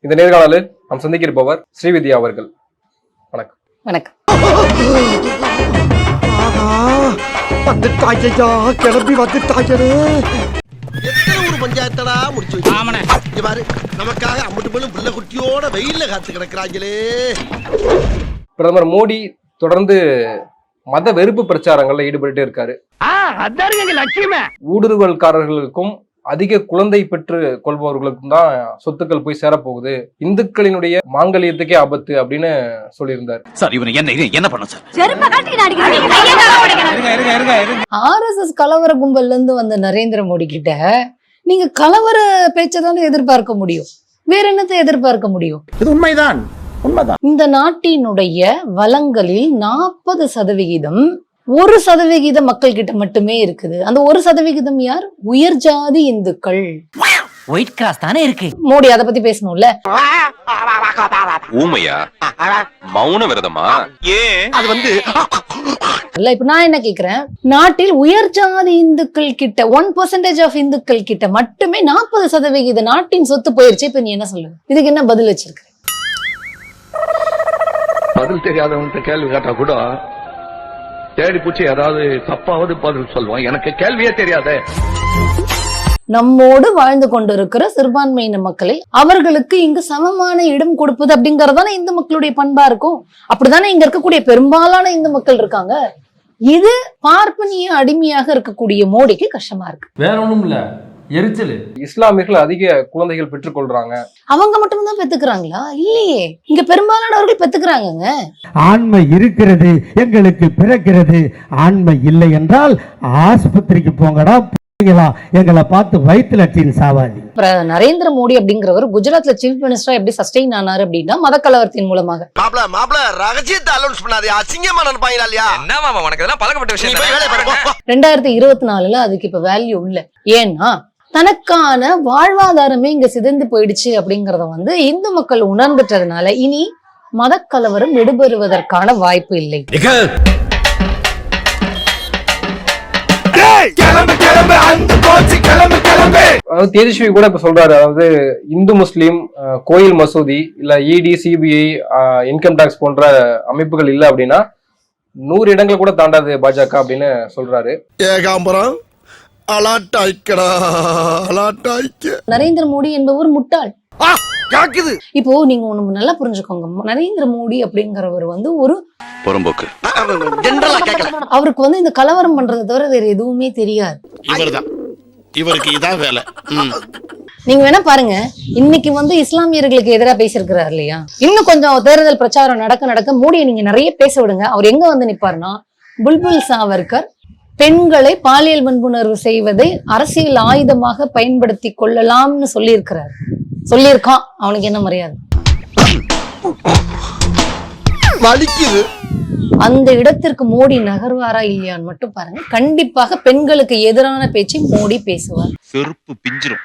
இந்த நேர்காணலில் நாம் சந்திக்கிருப்பவர் ஸ்ரீவித்யா அவர்கள். வணக்கம். வணக்கம். கிளம்பி வந்துட்டாங்களே. எத்தனை ஒரு பஞ்சாயத்தடா முடிச்சு வச்சு பாரு, நமக்காக அம்பட்டு போலும் பிள்ளை குட்டியோட வெயில்ல காத்து கிடக்குறாங்களே. பிரதமர் மோடி தொடர்ந்து மத வெறுப்பு பிரச்சாரங்கள்ல ஈடுபட்டு இருக்காரு. ஊடுருவல்காரர்களுக்கும் அதிக குழந்தை பெற்று கொள்பவர்களுக்கும் தான் சொத்துக்கள் போய் சேரப்போகுது, இந்துக்களினுடைய மாங்கல்யத்துக்கே ஆபத்து அப்படின்னு சொல்லியிருந்தார். RSS கலவர கும்பல்ல இருந்து வந்த நரேந்திர மோடி கிட்ட நீங்க கலவர பேச்சதானே எதிர்பார்க்க முடியும், வேற என்னத்தை எதிர்பார்க்க முடியும்? இது உண்மைதான். இந்த நாட்டினுடைய வளங்களில் 40% 1% மக்கள் கிட்ட மட்டுமே இருக்குது. அந்த 1% யார்? உயர் ஜாதி இந்துக்கள். ஒயிட் கிராஸ் தானே இருக்கு. மோடி அதை பத்தி பேசணும்ல. ஊமையா? மௌன விரதமா? அது வந்து இல்ல, இப்ப நான் என்ன கேக்குறேன், நாட்டில் உயர் ஜாதி இந்துக்கள் கிட்ட 1% ஆஃப் இந்துக்கள் கிட்ட மட்டுமே 40% நாட்டின் சொத்து போயிருச்சு. இப்ப நீ என்ன சொல்லுங்க? இதுக்கு என்ன பதில் வச்சிருக்க? பதில் தெரியாதவன்கிட்ட கேள்வி கேட்டா கூட தேடி பூச்சி ஏதாவது தப்பாவது பதில் சொல்லுவான். எனக்கு கேள்வியே தெரியாத. நம்மோடு வாழ்ந்து கொண்டிருக்கிற சிறுபான்மையின மக்களை அவர்களுக்கு இங்கு சமமான இடம் கொடுப்பது அப்படிங்கறதான இந்து மக்களுடைய பண்பா இருக்கும். அப்படித்தானே இங்க இருக்கக்கூடிய பெரும்பாலான இந்து மக்கள் இருக்காங்க. இது பார்ப்பனிய அடிமையாக இருக்கக்கூடிய மோடிக்கு கஷ்டமா இருக்கு. வேற ஒண்ணும் இல்ல, எரிச்சல். இஸ்லாமியர்கள் அதிக குழந்தைகள் பெற்றுக் கொள்றாங்க. அவங்க மட்டும்தான் பெத்துக்கிறாங்களா? இல்லையே, இங்க பெரும்பாலானவர்கள் பெத்துக்கிறாங்க. ஆண்மை இருக்கிறது, எங்களுக்கு பிறக்கிறது. ஆண்மை இல்லை என்றால் ஆஸ்பத்திரிக்கு போங்கடா, எங்களை பார்த்து வயிற்றுல அடிச்சின்னு சாவாதி. நரேந்திர மோடி அப்படிங்கிறவர் குஜராத்ல சீஃப் மினிஸ்டரா எப்படி சஸ்டெயின் ஆனாரு அப்படின்னா மத கலவரத்தின் மூலமாக. மாப்ள ரகசியத்தை அலௌன்ஸ் பண்ணாதே, அசிங்கமா நினைப்பாங்களா இல்லையா? என்ன மாமா உனக்கு இதெல்லாம் பழக்கப்பட்ட விஷயம். 2024 அதுக்கு இப்ப வேல்யூ இல்ல. ஏன்னா தனக்கான வாழ்வாதாரமே இங்க சிதைந்து போயிடுச்சு அப்படிங்கறத வந்து இந்து மக்கள் உணர்ந்துட்டதுனால இனி மத கலவரம் விடுபெறுவதற்கான வாய்ப்பு இல்லை. தேஜஸ்வி கூட இப்ப சொல்றாரு, அதாவது இந்து முஸ்லீம் கோயில் மசூதி இல்ல இடி சிபிஐ இன்கம் டாக்ஸ் போன்ற அமைப்புகள் இல்ல அப்படின்னா 100 இடங்களை கூட தாண்டாது பாஜக அப்படின்னு சொல்றாரு. ஏகாம்பரம் நரேந்திர மோடி என்பவர் முட்டாள். இப்போ நீங்க ஒண்ணு நல்லா புரிஞ்சுக்கோங்க, நரேந்திர மோடி அப்படிங்கிறவர் வந்து ஒரு புறம்போக்கு. அவருக்கு வந்து இந்த கலவரம் பண்றதை தவிர வேற எதுவுமே தெரியாது. இவருக்கு இதான் வேலை. நீங்க வேணா பாருங்க, இன்னைக்கு வந்து இஸ்லாமியர்களுக்கு எதிராக பேசியிருக்கிறார் இல்லையா? இன்னும் கொஞ்சம் தேர்தல் பிரச்சாரம் நடக்க மோடியை நீங்க நிறைய பேச விடுங்க. அவர் எங்க வந்து நிப்பாருன்னா, புல்புல் சாவர்கர் பெண்களை பாலியல் வன்புணர்வு செய்வதை அரசியல் ஆயுதமாக பயன்படுத்தி கொள்ளலாம்னு சொல்லியிருக்கான். அவனுக்கு என்ன மரியாதை? அந்த இடத்திற்கு மோடி நகர்வாரா இல்லையான்னு மட்டும் பாருங்க. கண்டிப்பாக பெண்களுக்கு எதிரான பேச்சை மோடி பேசுவார். செருப்பு பிஞ்சிரும்.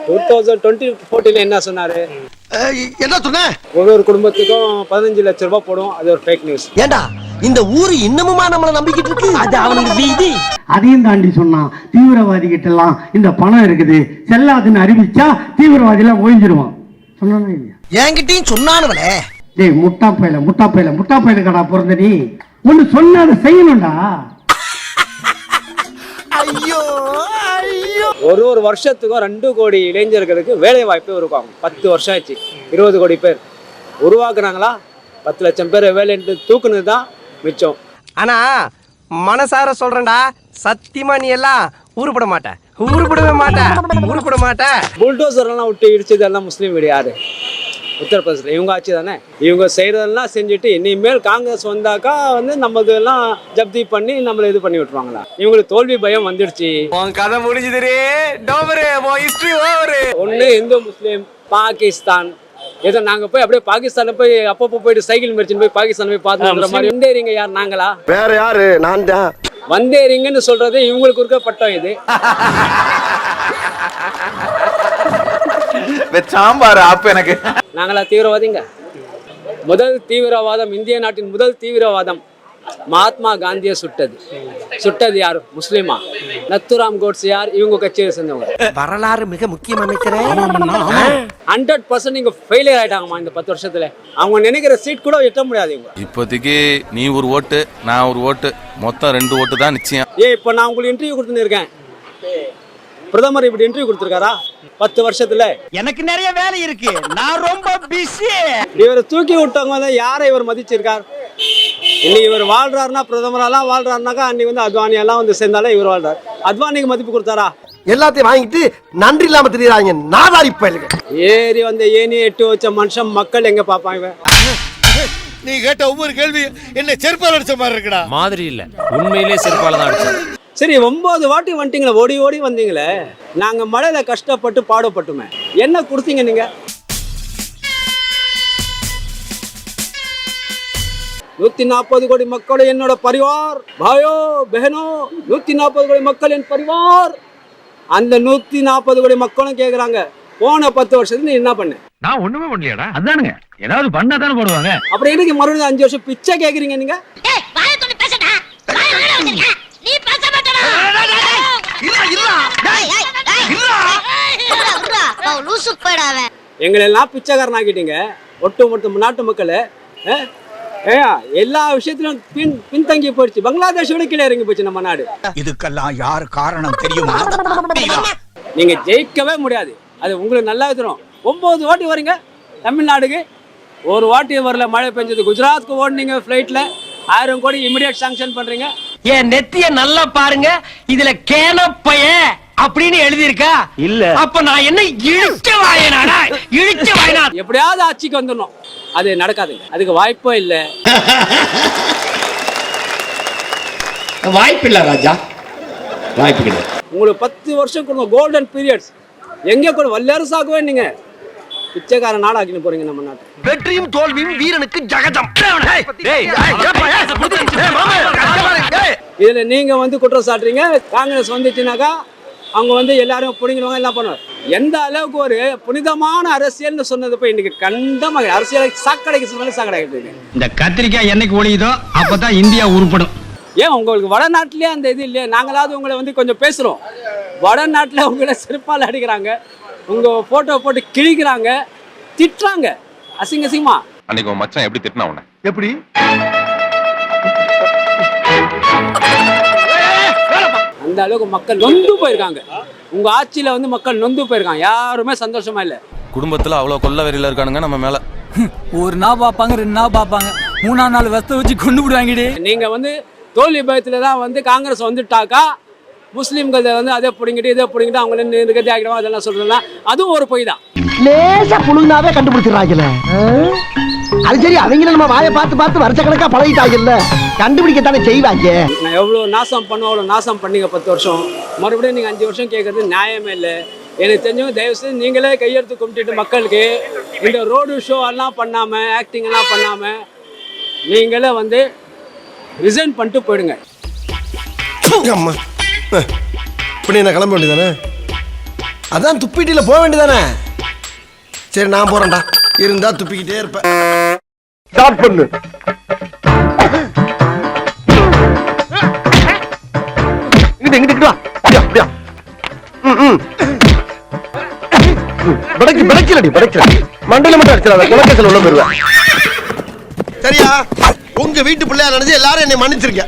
2014 என்ன சொன்னாரு? என்ன சொன்ன? ஒரு குடும்பத்துக்கும் 15 லட்சம் ரூபாய் போடும். அது ஒரு ஃபேக் நியூஸ். ஏண்டா இந்த ஊரு இன்னமுமா நம்மள நம்பிக்கிட்டு இருக்கு? அது அவனுக்கு வீதி. அதையும் தாண்டி சொன்னான், தீவிரவாதி கிட்ட எல்லாம் இந்த பணம் இருக்குது, செல்லாதுன்னு அறிவிச்சா தீவிரவாதி எல்லாம் ஒழிஞ்சிருவான். சொன்னானே இல்லையா? என்கிட்டயும் சொன்னானுவலே. டேய் முட்டா பையல கடா பிறந்த நீ ஒண்ணு சொன்ன அதை செய்யணும்டா. ஐயோ ஒரு வருஷத்துக்கும் 2 கோடி இளைஞர்களுக்கு வேலை வாய்ப்பு உருவாக்கும். 10 வருஷம் ஆச்சு. 20 கோடி பேர் உருவாக்குனாங்களா? 10 லட்சம் பேர் வேலை தூக்குனது தான் மிச்சம். ஆனா மனசார சொல்றேன்டா, சத்தியமா நீ எல்லாம் உருப்பட மாட்ட. புல்டோசர் எல்லாம் விட்டு இடிச்சதெல்லாம் முஸ்லீம் வீடு யாரு? உத்தரப்பிரதேசத்தில் இவங்க ஆட்சி தானே. இவங்க செய்யறதெல்லாம் செஞ்சுட்டு இனிமேல் காங்கிரஸ் வந்தாக்கா வந்து நம்ம எல்லாம் ஜப்தி பண்ணி நம்மள இது பண்ணி விட்டுருவாங்களா? இவங்களுக்கு தோல்வி பயம் வந்துடுச்சு. கதை முடிஞ்சுது. ஒண்ணு இந்து முஸ்லீம் பாகிஸ்தான். ஏதோ நாங்க போய் அப்படியே பாகிஸ்தான்ல போய் அப்பப்போ போயிட்டு சைக்கிள் மெரிச்சின்னு போய் பாகிஸ்தான் போய் பார்த்து மாதிரி. வந்தேரிங்க யார்? நாங்களா? வேற யாரு? நான் தான். வந்தேரிங்கன்னு சொல்றது இவங்களுக்கு இருக்க பட்டம். இது சாம்பார் அப்ப எனக்கு நாங்களா தீவிரவாதிங்க? முதல் தீவிரவாதம், இந்திய நாட்டின் முதல் தீவிரவாதம் மகாத்மா காந்தியை சுட்டது யாரு? முஸ்லீமா? நத்துராம் கோட்ஸே யார்? இவங்க கட்சியை சேர்ந்தவங்க. வரலாறு மிக முக்கியம் அமைச்சரே. 100% நீங்க ஃபெயிலியர் ஆயிட்டாங்கம்மா இந்த 10 வருஷத்துல. அவங்க நினைக்கிற சீட் கூட எட்ட முடியாது இவங்க. இப்போதைக்கு நீ ஒரு ஓட்டு, நான் ஒரு ஓட்டு, மொத்தம் 2 ஓட்டு தான் நிச்சயம். இப்போ நான் உங்களுக்கு இன்டர்வியூ கொடுத்துன்னு இருக்கேன். பிரதமர் இப்படி இன்டர்வியூ கொடுத்துருக்காரா 10 வருஷத்துல? எனக்கு நிறைய வேலை இருக்கு, நான் ரொம்ப பிஸி. இவரை தூக்கி விட்டவங்க தான் யாரை இவர் மதிச்சிருக்கார்? இன்னைக்கு இவர் வாழ்றாருன்னா, பிரதமரெல்லாம் வாழ்றாருனாக்கா அன்னைக்கு வந்து அத்வானி எல்லாம் வந்து சேர்ந்தாலே இவர் வாழ்றாரு. அத்வானிக்கு மதிப்பு கொடுத்தாரா? எல்லாத்தையும் வாங்கிட்டு நன்றி இல்லாம தெரியுறாங்க நாதாரி பயலுங்க. ஏறி வந்து ஏனி எட்டு வச்ச மனுஷன் மக்கள் எங்க பாப்பாங்க? நீ கேட்ட ஒவ்வொரு கேள்வி என்ன செருப்பால் அடிச்ச மாதிரி இருக்குடா. மாதிரி இல்ல, உண்மையிலே செருப்பால தான் அடிச்சது. சரி, 9 வாட்டி வந்துட்டீங்களே, ஓடி ஓடி வந்தீங்களே. நாங்க மழையில கஷ்டப்பட்டு பாடுபட்டுமே, என்ன கொடுத்தீங்க நீங்க? 140 கோடி மக்கள் என்னோட பரிவார், பாயோ பெஹனோ, 140 கோடி மக்கள் என் பரிவார். அந்த 140 கோடி மக்களும் கேக்குறாங்க, போன 10 வருஷத்துல நீ என்ன பண்ண? நான் ஒண்ணுமே பண்ணலையாடா. அதானுங்க, ஏதாவது பண்ணா தானே போடுவாங்க. அப்புறம் எனக்கு மறுபடியும் 5 வருஷம் பிச்சை கேக்குறீங்க நீங்க? எங்களெல்லாம் பிச்சைக்காரன் ஆக்கிட்டீங்க ஒட்டுமொத்த நாட்டு மக்கள். எல்லா விஷயத்திலும் பின்தங்கி போயிடுச்சு. பங்களாதேஷ் விட கீழே இறங்கி போச்சு நம்ம நாடு. இதுக்கெல்லாம் யார் காரணம் தெரியுமா? நீங்க ஜெயிக்கவே முடியாது, அது உங்களுக்கு நல்லா தெரியும். 9 வாட்டி வரீங்க தமிழ்நாடுக்கு, ஒரு வாட்டி வரல. மழை பெஞ்சது. குஜராத்துக்கு ஓடுனீங்க ஃபிளைட்ல, 1000 கோடி இமிடியேட் சாங்ஷன் பண்றீங்க. என் நெத்திய நல்லா பாருங்க, இதுல கேனப்பைய அப்படின்னு எழுதி இருக்கா? இல்ல. அப்ப நான் என்ன இழுச்ச வாயனாடா? இழுச்ச வாயனா? எப்படியாவது ஆட்சிக்கு வந்துடணும், அது நடக்காதுங்க. அதுக்கு வாய்ப்பே இல்ல. வாய்ப்பு இல்ல ராஜா, வாய்ப்பு கிடையாது. உங்களுக்கு 10 வருஷம் கொடுங்க, கோல்டன் பீரியட்ஸ். எங்க கூட வல்லரசாகவே நீங்க பிச்சைக்கார நாடாக்கின்னு போறீங்க நம்ம நாட்டை. வெற்றியும் தோல்வியும் வீரனுக்கு ஜகஜம். இதுல நீங்க வந்து குற்றம் சாட்டுறீங்க. காங்கிரஸ் வந்துச்சுனாக்கா அவங்க வந்து எல்லாரும் பிடிங்கிடுவாங்க, எல்லாம் பண்ணுவாங்க. எந்த அளவுக்கு ஒரு புனிதமான அரசியல்னு சொன்னது போய் இன்னைக்கு கண்டமாக அரசியலை சாக்கடைக்கு சொன்னாலும் சாக்கடை. இந்த கத்திரிக்காய் என்னைக்கு ஒழியுதோ அப்பதான் இந்தியா உருப்படும். ஏன் உங்களுக்கு வடநாட்டிலே அந்த இது இல்லையா? நாங்களாவது உங்களை வந்து கொஞ்சம் பேசுறோம். வடநாட்டில் உங்களை செருப்பால் அடிக்கிறாங்க, உங்க போட்டோ போட்டு கிழிக்கிறாங்க, திட்டுறாங்க அசிங்க அசிங்கமா. அன்னைக்கு உன் மச்சான் எப்படி திட்டினா உன்னை? எப்படி? அந்த அளவுக்கு மக்கள் நொந்து போயிருக்காங்க. உங்க ஆட்சியில வந்து மக்கள் நொந்து போயிருக்காங்க. யாருமே சந்தோஷமா இல்ல. குடும்பத்துல அவ்வளவு கொல்ல வெறியில இருக்கானுங்க நம்ம மேல. ஒரு நாள் பாப்பாங்க, 2 நாள் பாப்பாங்க, 3ஆம் நாள் வெஸ்த வச்சு கொண்டு விடுவாங்கடி. நீங்க வந்து தோல்வி பயத்துல தான் வந்து காங்கிரஸ் வந்துட்டாக்கா முஸ்லீம்கள் வந்து அதை பிடிங்கிட்டு இதை பிடிங்கிட்டு அவங்கள கதி ஆகிடுவோம் அதெல்லாம் சொல்றதுலாம் அதுவும் ஒரு பொய் தான். லேசா புழுந்தாவே கண்டுபிடிச்சிடறாங்கல்ல. அது சரி, அவங்கள நம்ம வாயை பார்த்து பார்த்து வருஷக்கணக்கா பழகிட்டாங்கல்ல, கண்டுபிடிக்கத்தானே செய்வாங்க. நான் எவ்வளவு நாசம் பண்ணுவோம், அவ்வளவு நாசம் பண்ணீங்க 10 வருஷம். மறுபடியும் நீங்க 5 வருஷம் கேட்கறது நியாயமே இல்லை. எனக்கு தெரிஞ்சவங்க தயவு செய்து நீங்களே கையெழுத்து கும்பிட்டுட்டு மக்களுக்கு இந்த ரோடு ஷோ எல்லாம் பண்ணாம, ஆக்டிங் எல்லாம் பண்ணாம நீங்களே வந்து ரிசைன் பண்ணிட்டு போயிடுங்க. அம்மா இப்படி நான் கிளம்ப வேண்டியதானே? அதான் துப்பிட்டில போக வேண்டியதானே? சரி நான் போறேன்டா, இருந்தா துப்பிக்கிட்டே இருப்பேன். ஸ்டார்ட் பண்ணு. இங்கிட்டு வா. அப்படியா? படைக்கலடி மண்டையில மட்டும் அடிச்சிடாத, குலக்கேசல் உள்ள போயிருவேன். சரியா? உங்க வீட்டு பிள்ளையா நினைச்சு எல்லாரும் என்னை மன்னிச்சிருக்க.